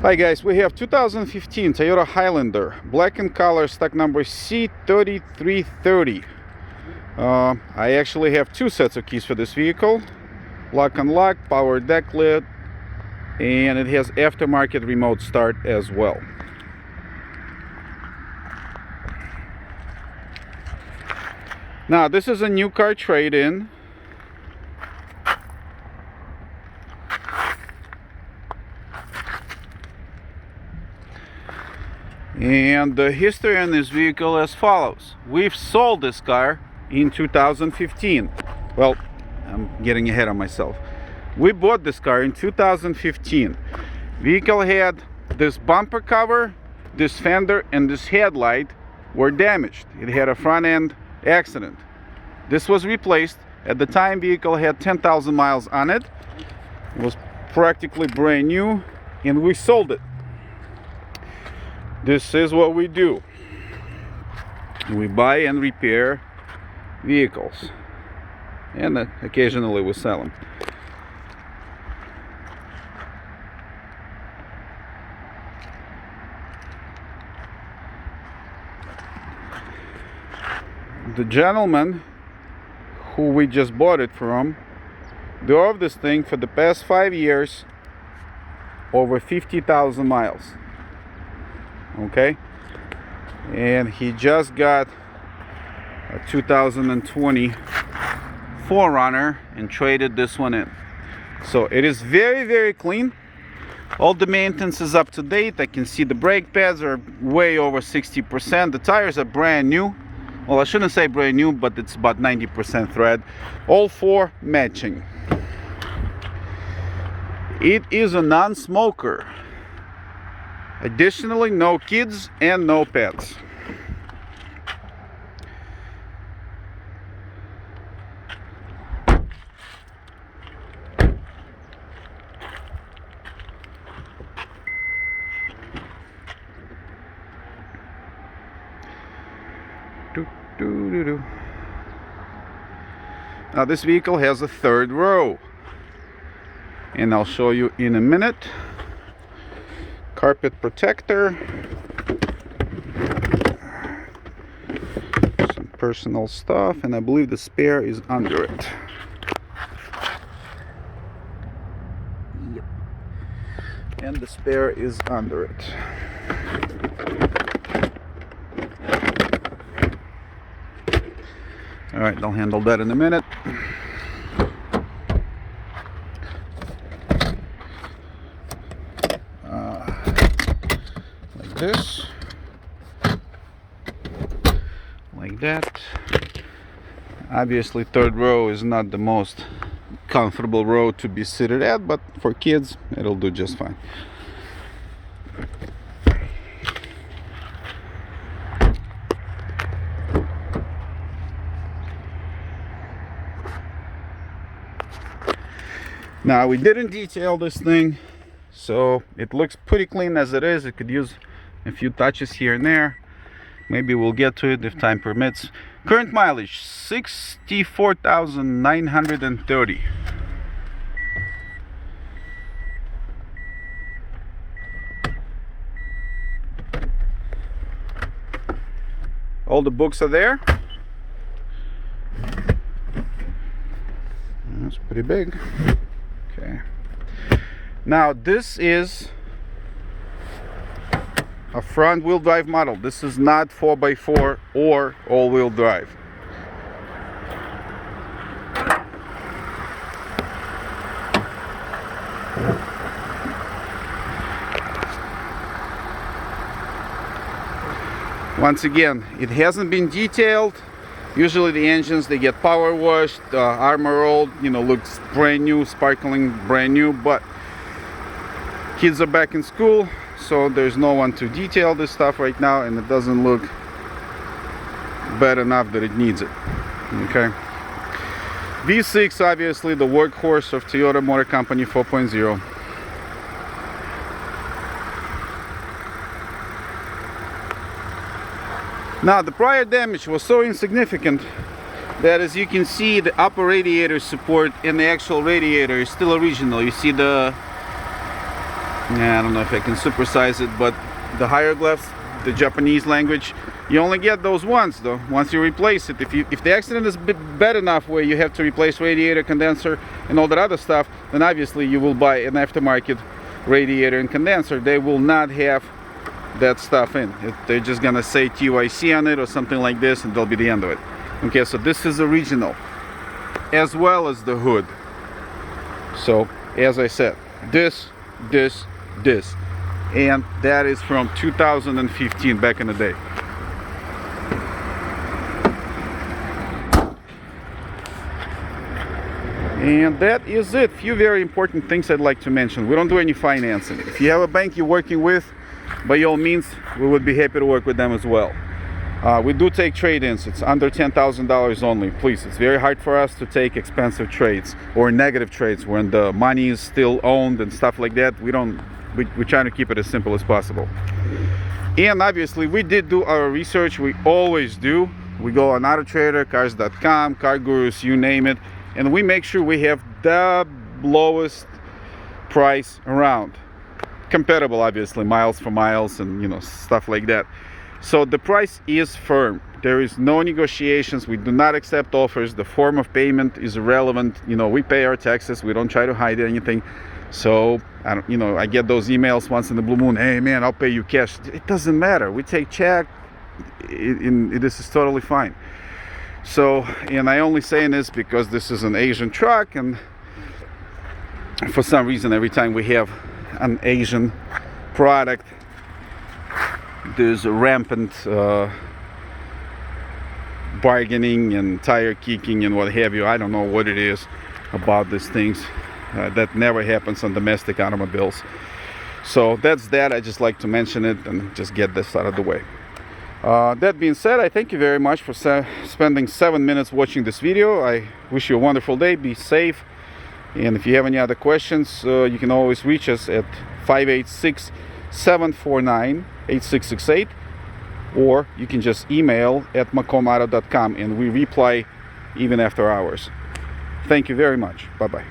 Hi guys, we have 2015 Toyota Highlander, black in color, stock number C3330. I actually have two sets of keys for this vehicle, lock unlock, power deck lid, and it has aftermarket remote start as well. Now this is a new car trade-in. And the history on this vehicle as follows. We've sold this car in 2015. Well, I'm getting ahead of myself. We bought this car in 2015. Vehicle had this bumper cover, this fender, and this headlight were damaged. It had a front end accident. This was replaced. At the time, vehicle had 10,000 miles on it. It was practically brand new, and we sold it. This is what we do. We buy and repair vehicles, and occasionally we sell them. The gentleman who we just bought it from drove this thing for the past 5 years, over 50,000 miles. Okay, and he just got a 2020 4Runner and traded this one in. So it is very clean. All the maintenance is up to date. I can see the brake pads are way over 60%. The tires are brand new. Well, I shouldn't say brand new, but it's about 90% thread. All four matching. It is a non-smoker. Additionally, no kids and no pets. Now this vehicle has a third row, and I'll show you in a minute. Carpet protector, some personal stuff, and I believe the spare is under it. Yep. And the spare is under it. All right, I'll handle that in a minute. This, like that. Obviously third row is not the most comfortable row to be seated at, but for kids it'll do just fine. Now we didn't detail this thing, so it looks pretty clean as it is. It could use a few touches here and there. Maybe we'll get to it if time permits. Current mileage 64,930. All the books are there. That's pretty big. Okay. Now this is a front-wheel drive model. This is not 4x4 or all-wheel drive. Once again, it hasn't been detailed. Usually the engines, they get power washed, armor rolled, looks brand new, sparkling brand new, but kids are back in school, so there's no one to detail this stuff right now, and it doesn't look bad enough that it needs it. Okay. V6, obviously the workhorse of Toyota Motor Company 4.0. Now the prior damage was so insignificant that, as you can see, the upper radiator support in the actual radiator is still original. You see the Yeah, I don't know if I can supersize it, but the hieroglyphs, the Japanese language, you only get those once though, once you replace it. If the accident is bad enough where you have to replace radiator, condenser and all that other stuff, then obviously you will buy an aftermarket radiator and condenser. They will not have that stuff in it. They're just gonna say TYC on it or something like this, and that'll be the end of it. Okay, so this is original, as well as the hood. So as I said, this, and that is from 2015, back in the day. And that is it. Few very important things I'd like to mention. We don't do any financing. If you have a bank you're working with, by all means, we would be happy to work with them as well. We do take trade-ins. It's under $10,000 only. Please, it's very hard for us to take expensive trades or negative trades when the money is still owned and stuff like that. We try to keep it as simple as possible. And obviously, we did do our research. We always do. We go on AutoTrader, Cars.com, Car Gurus, you name it, and we make sure we have the lowest price around. Compatible, obviously, miles for miles and, you know, stuff like that. So the price is firm. There is no negotiations. We do not accept offers. The form of payment is irrelevant. You know, we pay our taxes. We don't try to hide anything. So I get those emails once in the blue moon. Hey man, I'll pay you cash. It doesn't matter. We take check. This is totally fine. So, and I only saying this because this is an Asian truck, and for some reason every time we have an Asian product, there's a rampant bargaining and tire kicking and what have you. I don't know what it is about these things. That never happens on domestic automobiles. So that's that. I just like to mention it and just get this out of the way. That being said, I thank you very much for spending 7 minutes watching this video. I wish you a wonderful day. Be safe. And if you have any other questions, you can always reach us at 586-749-8668, or you can just email at macomauto.com, and we reply even after hours. Thank you very much. Bye-bye.